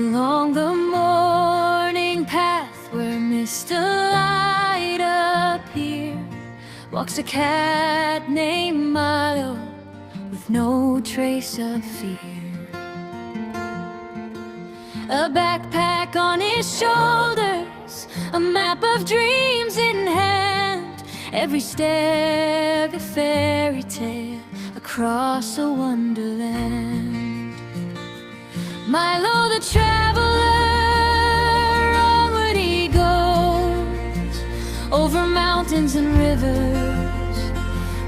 Along the morning path where mist light appear walks a cat named Milo with no trace of fear. A backpack on his shoulders, a map of dreams in hand, every step a fairy tale across a wonderland. Milo the traveler, onward he goes, over mountains and rivers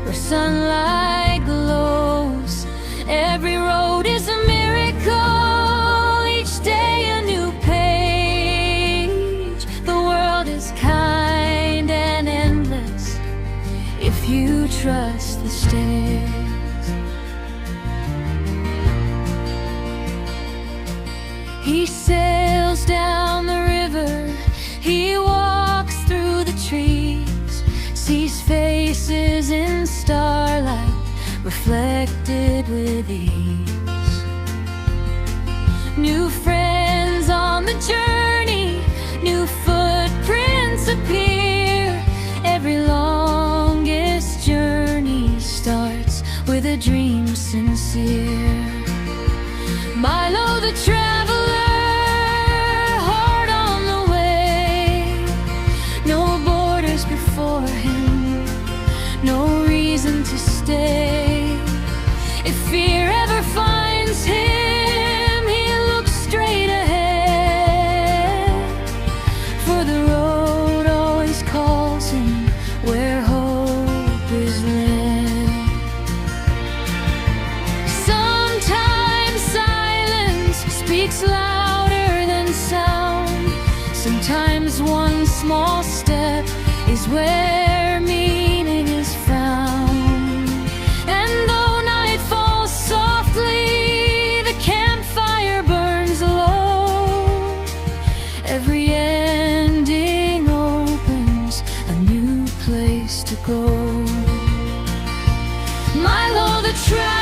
where sunlight glows. Every road is a miracle, each day a new page. The world is kind and endless if you trust the stairs. He sails down the river, he walks through the trees, sees faces in starlight reflected with ease. New friends on the journey, new footprints appear. Every longest journey starts with a dream sincere. Milo the traveler, hard on the way, no borders before him, no reason to stay. If fear ever finds him, he looks straight ahead, for the road always calls him where hope is led. Sometimes silence speaks louder than sound. Sometimes one small step is where meaning is found. And though night falls softly, the campfire burns low, every ending opens a new place to go. Milo the traveler,